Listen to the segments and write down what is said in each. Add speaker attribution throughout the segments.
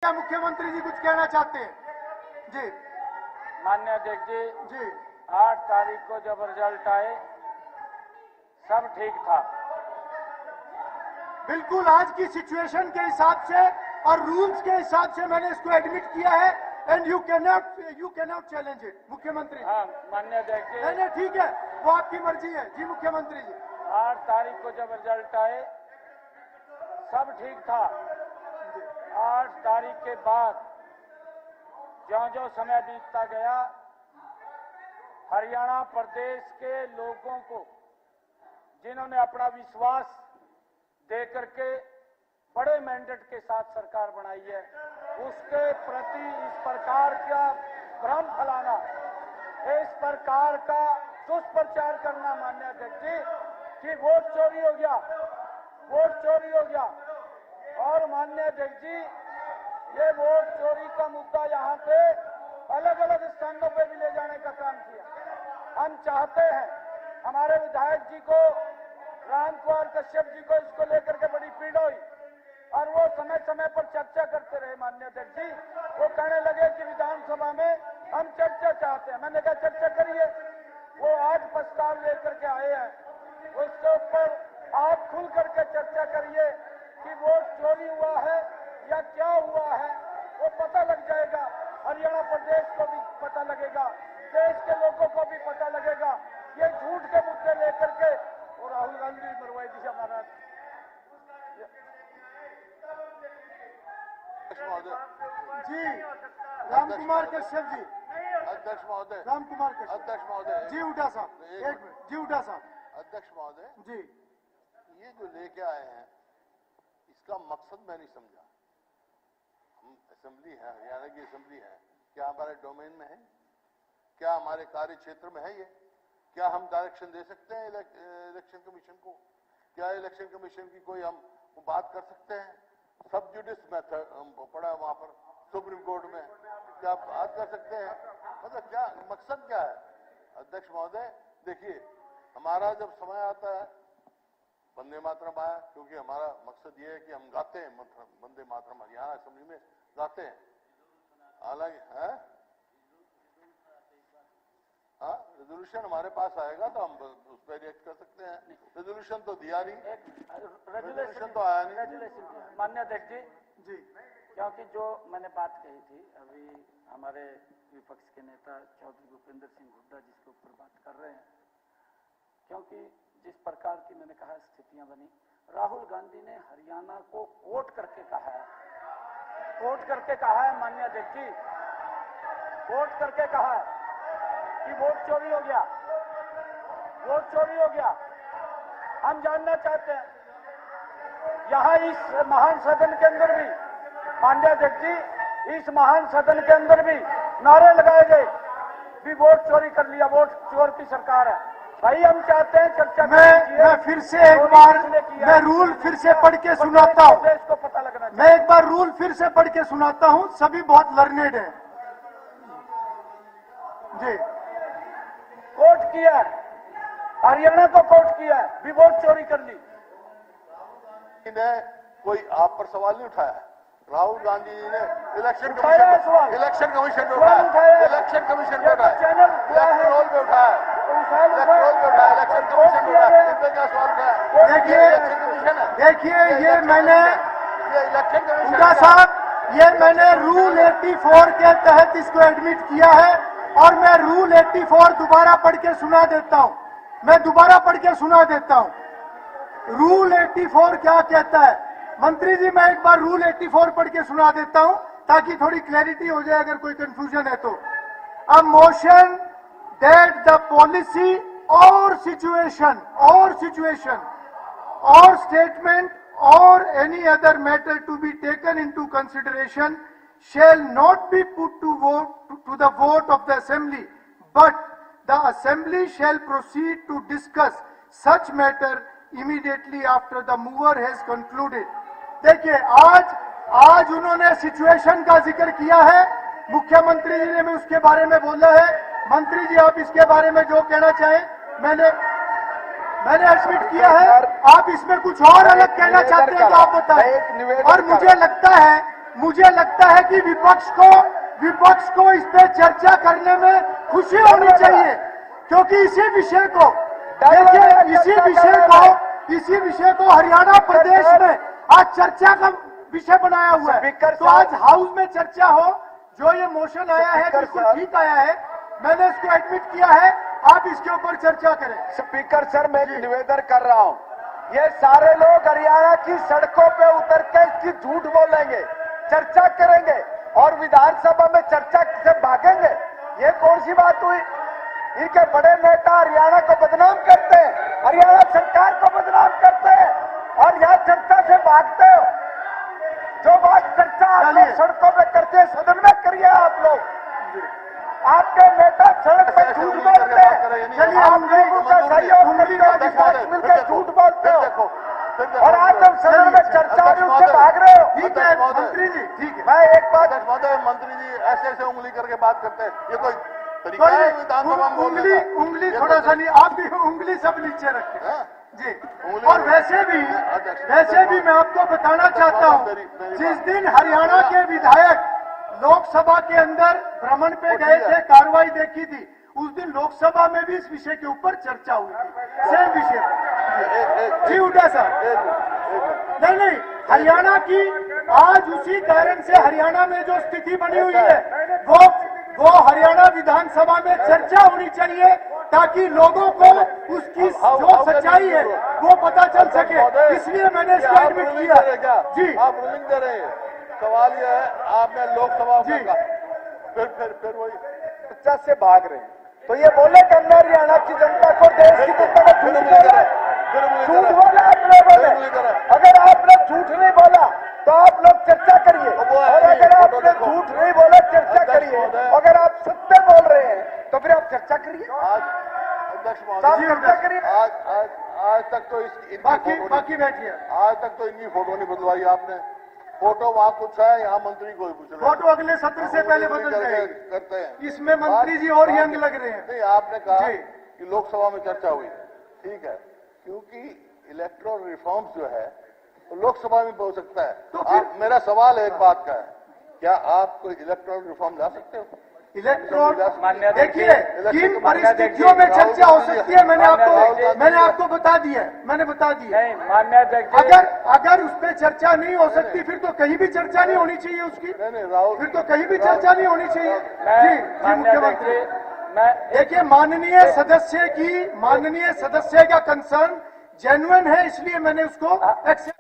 Speaker 1: क्या मुख्यमंत्री जी कुछ कहना चाहते हैं? जी
Speaker 2: माननीय अध्यक्ष जी,
Speaker 1: जी
Speaker 2: 8 तारीख को जब रिजल्ट आए सब ठीक था।
Speaker 1: बिल्कुल आज की सिचुएशन के हिसाब से और रूल्स के हिसाब से मैंने इसको एडमिट किया है and you can not challenge it मुख्यमंत्री।
Speaker 2: हाँ माननीय अध्यक्ष जी,
Speaker 1: नहीं ठीक है, वो आपकी मर्जी है। जी मुख्यमंत्री जी
Speaker 2: 8 तारीख को जब रिजल्ट आए सब ठीक था। 8 तारीख के बाद ज्यों-ज्यों समय बीतता गया हरियाणा प्रदेश के लोगों को जिन्होंने अपना विश्वास दे करके बड़े मैंडेट के साथ सरकार बनाई है, उसके प्रति इस प्रकार का भ्रम फैलाना, इस प्रकार का दुष्प्रचार करना माननीय अध्यक्ष जी कि वोट चोरी हो गया, वोट चोरी हो गया। और माननीय अध्यक्ष जी ये वोट चोरी का मुद्दा यहाँ पे अलग अलग स्थानों पे भी ले जाने का काम किया। हम चाहते हैं हमारे विधायक जी को, राम कुमार कश्यप जी को इसको लेकर के बड़ी पीड़ा हुई और वो समय समय पर चर्चा करते रहे। माननीय अध्यक्ष जी वो कहने लगे कि विधानसभा में हम चर्चा चाहते हैं। मैंने कहा चर्चा करिए। वो आज प्रस्ताव लेकर के आए हैं, उसके ऊपर आप खुल करके चर्चा करिए कि वोट चोरी हुआ है या क्या हुआ है, वो पता लग जाएगा। हरियाणा प्रदेश को भी पता लगेगा, देश के लोगों को भी पता लगेगा। ये झूठ के मुद्दे लेकर के और राहुल गांधी मरवाई दी हमारा।
Speaker 1: जी राम कुमार कश्यप जी,
Speaker 3: अध्यक्ष महोदय,
Speaker 1: राम कुमार कश्यप
Speaker 3: अध्यक्ष महोदय,
Speaker 1: जी उठा साहब, एक मिनट जी उठा साहब।
Speaker 3: अध्यक्ष महोदय
Speaker 1: जी
Speaker 3: ये जो लेके आए हैं इसका मकसद मैं नहीं समझा। हम असेंबली है, हरियाणा की असेंबली है, क्या हमारे डोमेन में है? क्या हमारे कार्य क्षेत्र में है ये? क्या हम डायरेक्शन दे सकते हैं इलेक्शन कमीशन को? क्या इलेक्शन कमीशन की कोई हम बात कर सकते हैं? सब जुडिस मेथड हम पढ़ा वहां पर सुप्रीम कोर्ट में, क्या बात कर सकते हैं? मतलब क्या मकसद क्या है? अध्यक्ष महोदय देखिए, हमारा जब समय आता है वंदे मातरम आया, क्योंकि हमारा मकसद ये है कि हम गाते हैं वंदे मातरम, हरियाणा असेंबली में गाते हैं। हालांकि हाँ रेजोल्यूशन हमारे पास आएगा तो हम उस पर रिएक्ट कर सकते हैं। रेजोल्यूशन तो दिया नहीं, रेजोल्यूशन तो आया नहीं।
Speaker 2: माननीय अध्यक्ष जी
Speaker 1: जी
Speaker 2: क्योंकि जो मैंने बात कही थी अभी हमारे विपक्ष के नेता चौधरी भूपेंद्र सिंह हुड्डा जिसके ऊपर बात कर रहे हैं, क्योंकि जिस प्रकार की मैंने कहा स्थितियां बनी, राहुल गांधी ने हरियाणा को कोट करके कहा है, कोट करके कहा है माननीय अध्यक्ष जी, कोट करके कहा है कि वोट चोरी हो गया, वोट चोरी हो गया। हम जानना चाहते हैं यहां इस महान सदन के अंदर भी माननीय अध्यक्ष जी, इस महान सदन के अंदर भी नारे लगाए गए भी वोट चोरी कर लिया, वोट चोर की सरकार है। भाई हम चाहते हैं चर्चा
Speaker 1: मैं फिर से एक बार मैं रूल फिर से पढ़ के सुनाता हूँ।
Speaker 2: देश को पता लगना
Speaker 1: मैं एक बार रूल फिर से पढ़ के सुनाता हूँ, सभी बहुत लर्नेड हैं। जी
Speaker 2: कोर्ट किया है, हरियाणा को कोर्ट किया है भी वोट चोरी कर ली।
Speaker 3: ने कोई आप पर सवाल नहीं उठाया है। राहुल गांधी जी ने इलेक्शन
Speaker 2: उठाया है सवाल,
Speaker 3: कमीशन पे
Speaker 2: सवाल
Speaker 3: उठाया,
Speaker 2: उठाया,
Speaker 3: इलेक्शन कमीशन पे उठाया,
Speaker 2: चैनल
Speaker 3: इलेक्ट्रोल पे उठाया, इलेक्ट्रोल पे उठाया, इलेक्शन कमीशन पे उठाया। इन पे क्या सवाल उठाया?
Speaker 1: देखिए
Speaker 3: इलेक्शन कमीशन है,
Speaker 1: देखिए ये मैंने
Speaker 3: ये इलेक्शन कमीशन
Speaker 1: हुड्डा साहब, ये मैंने रूल 84 के तहत इसको एडमिट किया है और मैं रूल 84 दोबारा पढ़ के सुना देता हूं। मैं दोबारा पढ़ के सुना देता हूं। रूल 84 क्या कहता है? मंत्री जी मैं एक बार रूल 84 पढ़ के सुना देता हूं ताकि थोड़ी क्लैरिटी हो जाए अगर कोई कंफ्यूजन है तो। A motion that the policy और सिचुएशन और statement or any other matter to be taken into consideration shall not be put to the vote of the assembly, but the assembly shall proceed to discuss such matter immediately after the mover has concluded. देखिए आज उन्होंने situation का जिक्र किया है, मुख्यमंत्री जी ने भी उसके बारे में बोला है। मंत्री जी आप इसके बारे में जो कहना चाहें, मैंने एडमिट किया है। आप इसमें कुछ और अलग कहना चाहते हैं तो आप बताएं। और मुझे लगता है मुझे लगता है कि विपक्ष को इस पे चर्चा करने में खुशी होनी चाहिए, क्योंकि इसी विषय को देखिए, इसी विषय को हरियाणा प्रदेश में आज चर्चा का विषय बनाया हुआ है। तो आज हाउस में चर्चा हो, जो ये मोशन आया है बिल्कुल ठीक आया है, मैंने इसको एडमिट किया है, आप इसके ऊपर चर्चा करें।
Speaker 4: स्पीकर सर, मैं निवेदन कर रहा हूं, ये सारे लोग हरियाणा की सड़कों पे उतर के इसकी झूठ बोलेंगे, चर्चा करेंगे और विधानसभा में चर्चा से भागेंगे। ये कौन सी बात हुई? इनके बड़े नेता हरियाणा को बदनाम करते हैं, हरियाणा सरकार को बदनाम करते हैं और यहाँ चर्चा से भागते हो। जो बात चर्चा आप लोग सड़कों पे करते हैं, सदन में करिए। आप लोग, आपके नेता सड़क पे झूठ बोलते हैं, चलिए हम लोगों का सहयोग मिलकर झूठ बोलते हो और आज जब सदन में चर्चा हो रही है उससे भाग रहे हो।
Speaker 1: ठीक है मंत्री जी, ठीक है।
Speaker 3: मैं एक बात महोदय, मंत्री जी ऐसे उंगली करके बात करते हैं, ये कोई तरीका है विधानसभा में बोलने का?
Speaker 1: उंगली थोड़ा सा नहीं, आप भी उंगली सब नीचे रखें जी। और वैसे भी मैं आपको बताना चाहता हूँ, जिस दिन हरियाणा के विधायक लोकसभा के अंदर भ्रमण पे गए थे, कार्रवाई देखी थी, उस दिन लोकसभा में भी इस विषय के ऊपर चर्चा हुई थी, सेम विषय पर। जी उठा साहब, नहीं, हरियाणा की आज उसी कारण से हरियाणा में जो स्थिति बनी हुई है वो हरियाणा विधानसभा में चर्चा होनी चाहिए, ताकि लोगों को उसकी जो सच्चाई है वो पता चल सके। इसलिए मैंने इसको एडमिट किया। जी
Speaker 3: आप रूलिंग दे रहे हैं, सवाल यह है, आपने लोकसभा में कहा, फिर वही
Speaker 4: चर्चा से भाग रहे हैं, तो ये बोले कि हमने हरियाणा की जनता को देश की जनता को झूठ बोला, झूठ बोला आप लोगों ने। अगर आपने झूठ नहीं बोला तो आप लोग चर्चा करिए, और अगर आपने झूठ नहीं बोला चर्चा करिए। अगर आप सत्य बोल रहे हैं तो फिर आप चर्चा करिए।
Speaker 3: आज अध्यक्ष महोदय,
Speaker 4: चर्चा करिए।
Speaker 3: आज तक तो
Speaker 1: बाकी बैठिए।
Speaker 3: आज तक तो इनकी फोटो नहीं बदलवाई आपने। फोटो वहाँ कुछ है, यहाँ मंत्री कोई पूछ रहे।
Speaker 1: फोटो अगले सत्र से पहले बदल जाएगी,
Speaker 3: करते हैं।
Speaker 1: इसमें मंत्री जी और यंग लग रहे हैं।
Speaker 3: नहीं, आपने कहा कि लोकसभा में चर्चा हुई, ठीक है, क्योंकि इलेक्ट्रल रिफॉर्म्स जो है तो लोकसभा में हो सकता है। तो मेरा सवाल एक बात का है, क्या आप कोई इलेक्ट्रल रिफॉर्म ला सकते हो?
Speaker 1: देखिए, किन परिस्थितियों में चर्चा हो सकती है मैंने आपको बता दिया है, मैंने बता दिया। अगर उस पर चर्चा नहीं हो सकती, फिर तो कहीं भी चर्चा नहीं होनी चाहिए उसकी।
Speaker 3: राहुल,
Speaker 1: फिर तो कहीं भी चर्चा नहीं होनी चाहिए। जी मुख्यमंत्री, देखिए, माननीय सदस्य का कंसर्न जेन्युइन है, इसलिए मैंने उसको एक्सेप्ट।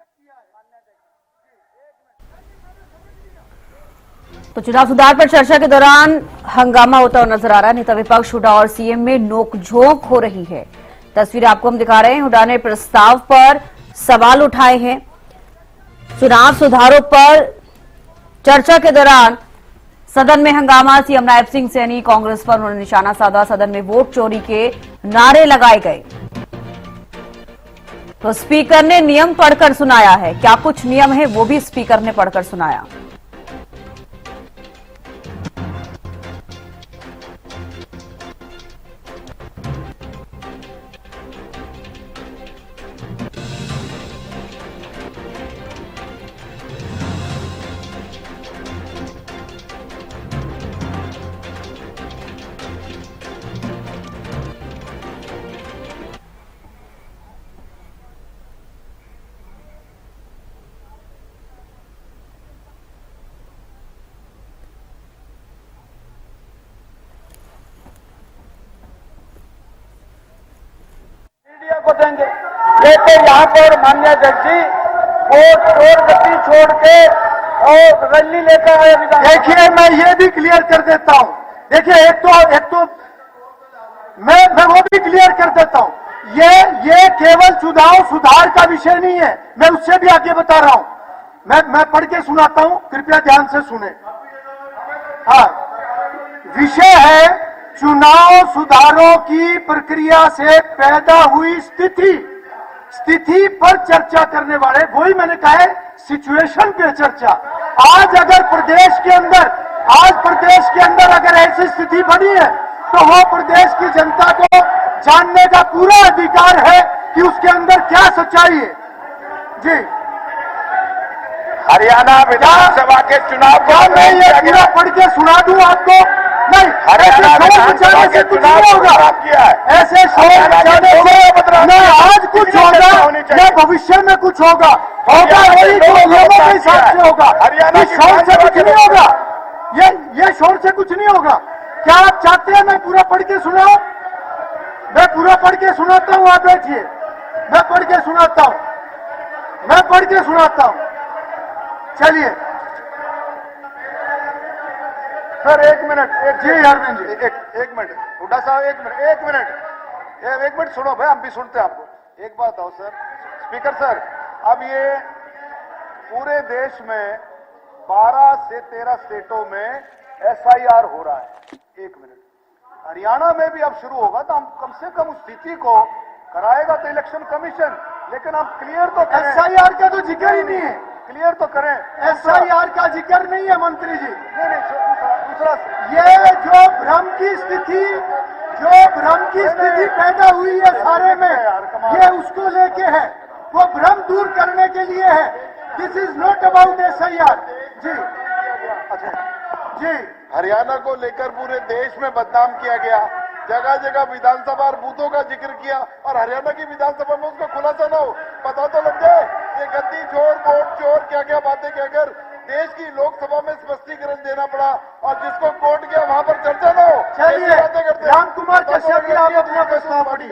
Speaker 5: तो चुनाव सुधार पर चर्चा के दौरान हंगामा होता हुआ नजर आ रहा है। नेता विपक्ष हुड्डा और सीएम में नोकझोंक हो रही है। तस्वीरें आपको हम दिखा रहे हैं। हुड्डा ने प्रस्ताव पर सवाल उठाए हैं। चुनाव सुधारों पर चर्चा के दौरान सदन में हंगामा। सीएम नायब सिंह सैनी कांग्रेस पर उन्होंने निशाना साधा। सदन में वोट चोरी के नारे लगाए गए। तो स्पीकर ने नियम पढ़कर सुनाया है। क्या कुछ नियम है वो भी स्पीकर ने पढ़कर सुनाया।
Speaker 2: को देंगे, लेकिन यहाँ पर माननीय अध्यक्ष जी वोट चोर गति छोड़ के और रैली लेकर आए।
Speaker 1: देखिए, मैं ये भी क्लियर कर देता हूँ। देखिए, एक तो मैं वो भी क्लियर कर देता हूँ, ये केवल चुनाव सुधार का विषय नहीं है। मैं उससे भी आगे बता रहा हूँ। मैं पढ़ के सुनाता हूँ, कृपया ध्यान से सुने। हाँ, विषय है चुनाव सुधारों की प्रक्रिया से पैदा हुई स्थिति पर चर्चा करने वाले, वही मैंने कहा है, सिचुएशन पे चर्चा। आज प्रदेश के अंदर अगर ऐसी स्थिति बनी है तो वो प्रदेश की जनता को जानने का पूरा अधिकार है कि उसके अंदर क्या सच्चाई है। जी
Speaker 4: हरियाणा विधानसभा के चुनाव को
Speaker 1: क्या मैं ये पूरा पढ़ के सुना दूं आपको? नहीं,
Speaker 4: हरियाणा
Speaker 1: ऐसे शोर
Speaker 4: विधानसभा
Speaker 1: मचाने
Speaker 4: के
Speaker 1: से कुछ
Speaker 4: चुनाव
Speaker 1: नहीं
Speaker 4: को
Speaker 1: होगा।
Speaker 4: खराब किया है।
Speaker 1: ऐसे शोर मचाने से न आज कुछ होगा न भविष्य में कुछ होगा। होगा वही तो नियमों के हिसाब से होगा।
Speaker 4: हरियाणा
Speaker 1: इस शोर से कुछ नहीं होगा। ये शोर से कुछ नहीं होगा। क्या आप चाहते हैं मैं पूरा पढ़ के सुनाऊं? मैं पूरा पढ़ के सुनाता हूं, आप बैठिए। मैं पढ़ के सुनाता हूं, मैं पढ़ के सुनाता हूं। चलिए
Speaker 4: सर एक मिनट,
Speaker 1: जी अरविंद जी,
Speaker 4: एक मिनट हुड्डा साहब, एक मिनट सुनो भाई, हम भी सुनते हैं आपको। एक बात आओ सर, स्पीकर सर, अब ये पूरे देश में 12 से 13 स्टेटों में एसआईआर हो रहा है। एक मिनट, हरियाणा में भी अब शुरू होगा तो हम कम से कम उस स्थिति को कराएगा तो इलेक्शन कमीशन, लेकिन हम क्लियर तो करें।
Speaker 1: एसआईआर का तो जिक्र ही नहीं है।
Speaker 4: क्लियर तो करें।
Speaker 1: एसआईआर का जिक्र नहीं है मंत्री जी।
Speaker 4: नहीं, दूसरा
Speaker 1: ये जो भ्रम की स्थिति पैदा हुई है सारे में, ये उसको लेके है, वो भ्रम दूर करने के लिए है। This is not about SIR. जी जी,
Speaker 3: हरियाणा को लेकर पूरे देश में बदनाम किया गया, जगह जगह विधानसभा और बूथों का जिक्र किया, और हरियाणा की विधानसभा में उसका खुलासा ना हो, पता तो लग जाए ये गद्दी चोर, वोट चोर, क्या क्या बातें कहकर देश की लोकसभा में स्पष्टीकरण देना पड़ा, और जिसको कोर्ट गया वहां पर चर्चा ना हो।
Speaker 1: चलिए
Speaker 3: बातें करते
Speaker 1: राम कुमार कश्यप जी, आप अपना प्रस्ताव पढ़िए।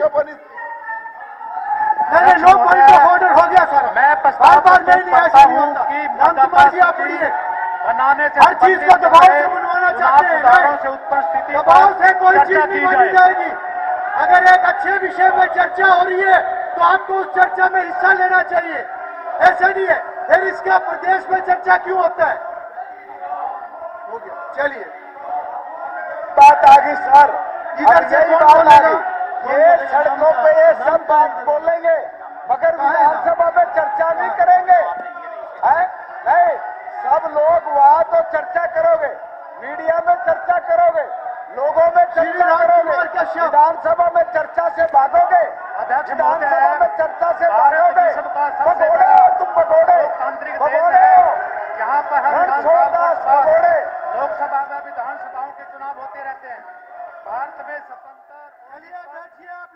Speaker 1: नहीं, नो पॉइंट ऑफ ऑर्डर हो गया सर।
Speaker 2: मैं
Speaker 1: बार बार नहीं ऐसा नहीं होता। राम कुमार जी आप पढ़िए।
Speaker 2: बनाने से
Speaker 1: हर चीज को दबाव से बनवाना चाहते हैं।
Speaker 2: सुधारों से उत्पन्न स्थिति
Speaker 1: दबाव से कोई
Speaker 2: चर्चा
Speaker 1: चीज नहीं
Speaker 2: की
Speaker 1: बनी
Speaker 2: जाए।
Speaker 1: जाएगी। अगर एक अच्छे विषय में चर्चा हो रही है तो आपको उस चर्चा में हिस्सा लेना चाहिए। ऐसा नहीं है फिर इसका प्रदेश में चर्चा क्यों होता है? हो गया, चलिए
Speaker 4: बात आ गई सर,
Speaker 1: इधर से
Speaker 4: यही
Speaker 1: कौन
Speaker 4: बात आ
Speaker 1: बोलेगा?
Speaker 4: गई। ये सड़कों पे ये सब बात बोलेंगे मगर विधानसभा में चर्चा नहीं करेंगे, है? नहीं, सब लोग वहां तो चर्चा करोगे, मीडिया में चर्चा करोगे, लोगों में चर्चा करोगे, विधानसभा में चर्चा से भागोगे, विधानसभा में चर्चा से भागोगे, भगोड़े हो तुम, भगोड़े हो,
Speaker 2: यहाँ पर हर
Speaker 4: भगोड़े।
Speaker 2: लोकसभा में विधानसभाओं के चुनाव होते रहते हैं। भारत में स्वतंत्र
Speaker 1: चलिए बैठिए आप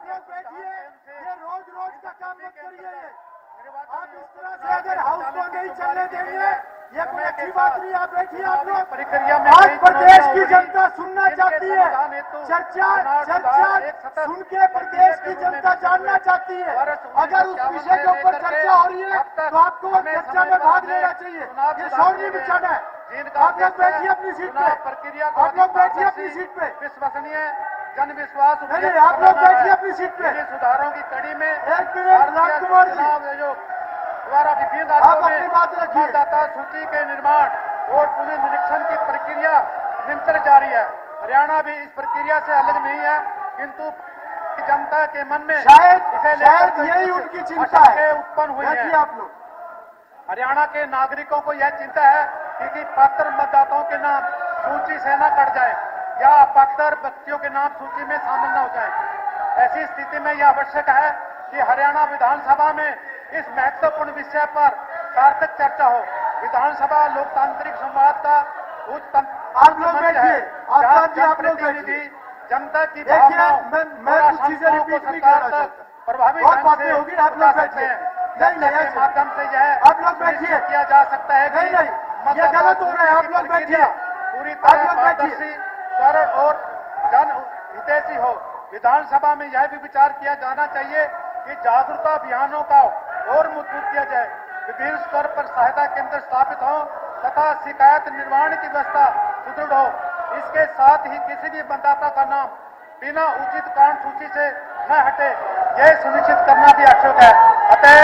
Speaker 1: लोग बैठिए, ये रोज रोज का काम मत करिए। आप इस तरह से अगर हाउस को नहीं चलने देंगे ये कोई अच्छी बात नहीं। आप बैठिए आप लोग।
Speaker 2: प्रक्रिया में
Speaker 1: आज प्रदेश की जनता सुनना चाहती है, चर्चा सुन के प्रदेश की जनता जानना चाहती है। अगर उस विषय के ऊपर चर्चा हो रही है तो आपको चर्चा में भाग लेना चाहिए। ये शोर नहीं मचाना है। आप लोग बैठिए अपनी सीट पे, आप लोग बैठिए अपनी सीट पे।
Speaker 2: विश्वसनीय जन विश्वास
Speaker 1: नहीं, आप लोग बैठिए अपनी सीट पे।
Speaker 2: सुधारों की कड़ी में
Speaker 1: एक मिनट राम कुमार जी,
Speaker 2: चुनाव आयोग द्वारा विभिन्न
Speaker 1: आप
Speaker 2: राज्यों
Speaker 1: अपनी बात
Speaker 2: में
Speaker 1: रखिए।
Speaker 2: मतदाता सूची के निर्माण और पुनर्निरीक्षण की प्रक्रिया निरंतर जारी है। हरियाणा भी इस प्रक्रिया से अलग नहीं है, किंतु जनता के मन में
Speaker 1: शायद यही उनकी चिंता है।
Speaker 2: उत्पन्न हुई
Speaker 1: बैठिए
Speaker 2: है।
Speaker 1: आप लोग।
Speaker 2: हरियाणा के नागरिकों को यह चिंता है कि पात्र मतदाताओं के नाम सूची से न कट जाए या पात्र व्यक्तियों के नाम सूची में शामिल न हो जाए। ऐसी स्थिति में यह आवश्यक है कि हरियाणा विधानसभा में इस महत्वपूर्ण विषय पर सार्थक चर्चा हो। विधानसभा लोकतांत्रिक संवाद का उच्च
Speaker 1: आप लोग बैठिए, आप लोग बैठिए।
Speaker 2: जनता की
Speaker 1: देखिए,
Speaker 2: भावनाओं
Speaker 1: मैं
Speaker 2: और
Speaker 1: कुछ चीजें
Speaker 2: आशंकाओं को
Speaker 1: रिपीट नहीं
Speaker 2: सरकार
Speaker 1: करना
Speaker 2: तक
Speaker 1: चाहता।
Speaker 2: प्रभावी
Speaker 1: बहुत
Speaker 2: ढंग
Speaker 1: बातें
Speaker 2: से
Speaker 1: होगी, आप लोग
Speaker 2: पहुंचा सकते
Speaker 1: बैठिए।
Speaker 2: हैं।
Speaker 1: नहीं,
Speaker 2: चर्चा के
Speaker 1: ऐसे।
Speaker 2: माध्यम से यह
Speaker 1: आप लोग बैठिए।
Speaker 2: सुनिश्चित किया जा सकता है कि
Speaker 1: नहीं, ये गलत हो रहा है। आप लोग बैठिए,
Speaker 2: पूरी
Speaker 1: आप
Speaker 2: तरह
Speaker 1: लोग बैठिए।
Speaker 2: पारदर्शी, सरल और जन हितैषी हो। विधानसभा में यह भी विचार किया जाना चाहिए कि जागरूकता अभियानों का और मजबूत किया जाए, विभिन्न स्तर पर सहायता केंद्र स्थापित हो तथा शिकायत निर्माण की व्यवस्था सुदृढ़ हो। इसके साथ ही किसी भी मतदाता का नाम बिना उचित कारण सूची से न हटे, यह सुनिश्चित करना भी आवश्यक है। अतः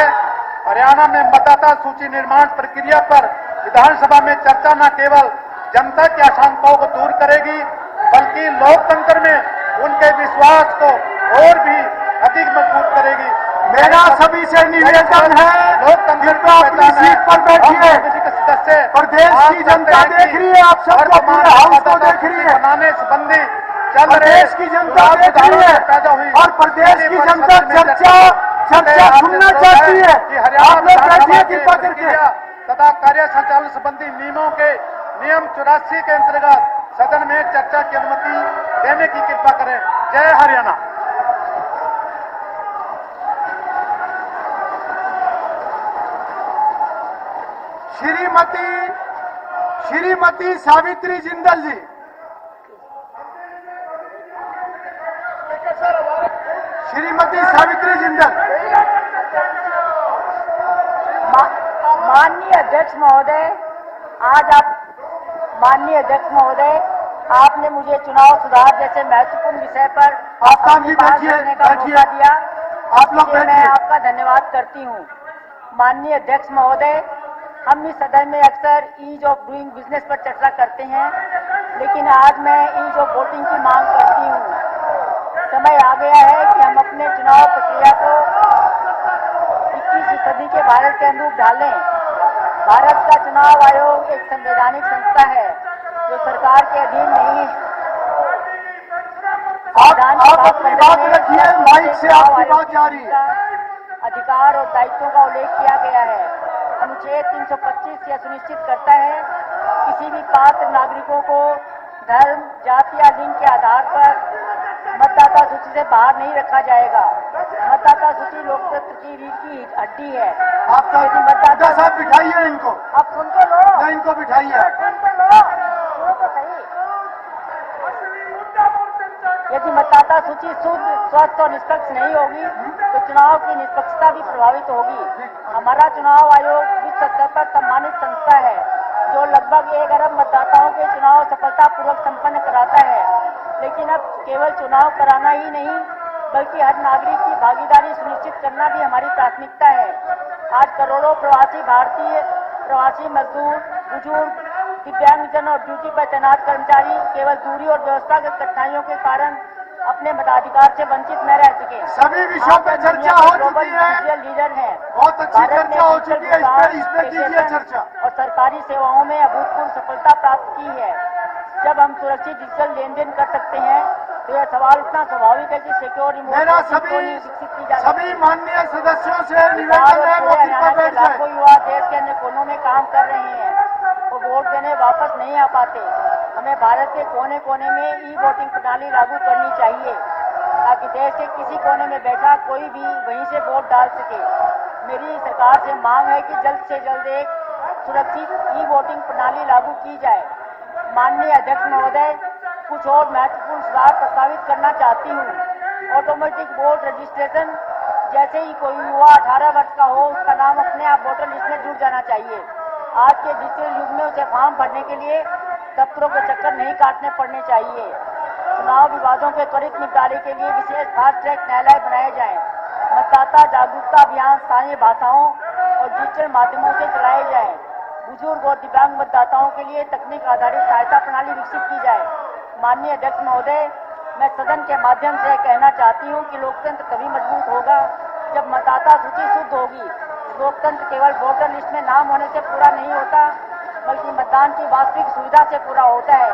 Speaker 2: हरियाणा में मतदाता सूची निर्माण प्रक्रिया पर विधानसभा में चर्चा न केवल जनता की आशंकाओं को दूर करेगी बल्कि लोकतंत्र में उनके विश्वास को और भी अधिक मजबूत करेगी।
Speaker 1: मेरा सभी से निवेदन है,
Speaker 2: लोकतंत्र
Speaker 1: कृपया अपनी सीट पर बैठिए।
Speaker 2: सदस्य
Speaker 1: प्रदेश की जनता देख रही है, आप सबको पूरे हाउस को देख रही है।
Speaker 2: बनाने संबंधी चल रहे
Speaker 1: प्रदेश की जनता देख रही है
Speaker 2: पैदा हुई
Speaker 1: और प्रदेश की जनता चर्चा चर्चा सुनना चाहती है
Speaker 4: कि हरियाणा
Speaker 1: आप लोग
Speaker 4: विधानसभा
Speaker 1: बैठिए
Speaker 4: की
Speaker 1: कृपा करके।
Speaker 4: प्रक्रिया तथा कार्य संचालन संबंधी नियमों के नियम 84 के अंतर्गत सदन में चर्चा की अनुमति देने की कृपा करें। जय हरियाणा।
Speaker 1: श्रीमती सावित्री जिंदल जी, श्रीमती सावित्री जिंदल।
Speaker 6: माननीय अध्यक्ष महोदय, माननीय अध्यक्ष महोदय, आपने मुझे चुनाव सुधार जैसे महत्वपूर्ण विषय पर
Speaker 1: आफ्ताब जी
Speaker 6: बात
Speaker 1: बैठिए,
Speaker 6: करने का
Speaker 1: बैठिए।
Speaker 6: मौका दिया।
Speaker 1: आप लोग
Speaker 6: इसलिए मैं
Speaker 1: बैठिए।
Speaker 6: आपका धन्यवाद करती हूँ। माननीय अध्यक्ष महोदय, हम इस सदन में अक्सर ईज ऑफ डूइंग बिजनेस पर चर्चा करते हैं, लेकिन आज मैं ईज ऑफ वोटिंग की मांग करती हूँ। समय आ गया है कि हम अपने चुनाव प्रक्रिया को 21वीं सदी के भारत के अनुरूप ढालें। भारत का चुनाव आयोग एक संवैधानिक संस्था है जो सरकार के अधीन नहीं है।
Speaker 1: आप अपनी बात रखिए, माइक से आपकी बात जारी है।
Speaker 6: अधिकार और दायित्वों का उल्लेख किया गया है। अनुच्छेद 325 यह सुनिश्चित करता है किसी भी पात्र नागरिकों को धर्म, जाति या लिंग के आधार पर मतदाता सूची से बाहर नहीं रखा जाएगा। मतदाता सूची लोकतंत्र की रीढ़ की हड्डी है।
Speaker 1: आपका
Speaker 6: यदि मतदाता
Speaker 1: साहब बिठाइए इनको,
Speaker 6: अब सुन तो लो,
Speaker 1: ना इनको बिठाइए।
Speaker 6: सुन तो लो, सुनो तो सही। यदि मतदाता सूची शुद्ध, स्वस्थ और निष्पक्ष नहीं होगी तो चुनाव की निष्पक्षता भी प्रभावित होगी। हमारा चुनाव आयोग विश्व स्तर पर सम्मानित संस्था है जो लगभग 1 अरब मतदाताओं के चुनाव सफलतापूर्वक संपन्न कराता है। लेकिन अब केवल चुनाव कराना ही नहीं बल्कि हर नागरिक की भागीदारी सुनिश्चित करना भी हमारी प्राथमिकता है। आज करोड़ों प्रवासी मजदूर, बुजुर्ग, दिव्यांगजन और ड्यूटी पर तैनात कर्मचारी केवल दूरी और व्यवस्थागत कठिनाइयों के कारण अपने मताधिकार से वंचित न रह सके।
Speaker 1: सभी विषयों पर चर्चा हो चुकी है,
Speaker 6: लीडर है।
Speaker 1: बहुत अच्छी चर्चा हो चुकी है, इस पर कीजिए चर्चा।
Speaker 6: और सरकारी सेवाओं में अभूतपूर्व सफलता प्राप्त की है। जब हम सुरक्षित डिजिटल लेन देन कर सकते हैं तो यह सवाल उतना स्वाभाविक है कि सिक्योर
Speaker 1: मेरा सभी माननीय सदस्यों से निवेदन है वो कृपया बैठ जाए।
Speaker 6: लाखों युवा देश के अन्य कोनों में काम कर रहे हैं, वो वोट देने वापस नहीं आ पाते। हमें भारत के कोने कोने में ई वोटिंग प्रणाली लागू करनी चाहिए ताकि देश के किसी कोने में बैठा कोई भी वहीं से वोट डाल सके। मेरी सरकार से मांग है कि जल्द से जल्द एक सुरक्षित ई वोटिंग प्रणाली लागू की जाए। माननीय अध्यक्ष महोदय, कुछ और महत्वपूर्ण सुधार प्रस्तावित करना चाहती हूँ। ऑटोमेटिक वोट रजिस्ट्रेशन, जैसे ही कोई युवा 18 वर्ष का हो उसका नाम अपने आप वोटर लिस्ट में जुड़ जाना चाहिए। आज के डिजिटल युग में उसे फॉर्म भरने के लिए दफ्तरों के चक्कर नहीं काटने पड़ने चाहिए। चुनाव विवादों के त्वरित निपटारे के लिए विशेष फास्ट ट्रैक न्यायालय बनाए जाएं। मतदाता जागरूकता अभियान स्थानीय भाषाओं और डिजिटल माध्यमों से चलाए जाएं। बुजुर्ग और दिव्यांग मतदाताओं के लिए तकनीक आधारित सहायता प्रणाली विकसित की जाए। माननीय अध्यक्ष महोदय, मैं सदन के माध्यम से कहना चाहती हूं कि लोकतंत्र तभी मजबूत होगा जब मतदाता सूची शुद्ध होगी। लोकतंत्र केवल वोटर लिस्ट में नाम होने से पूरा नहीं होता बल्कि मतदान की वास्तविक सुविधा से पूरा होता है।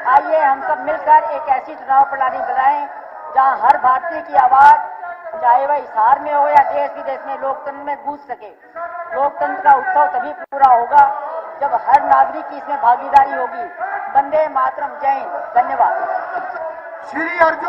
Speaker 6: आइए हम सब मिलकर एक ऐसी चुनाव प्रणाली बनाएं जहां हर भारतीय की आवाज, चाहे वह हिसार में हो या देश विदेश में, लोकतंत्र में गूंज सके। लोकतंत्र का उत्सव तभी पूरा होगा जब हर नागरिक की इसमें भागीदारी होगी। वंदे मातरम। जय हिंद। धन्यवाद।
Speaker 1: श्री अर्जुन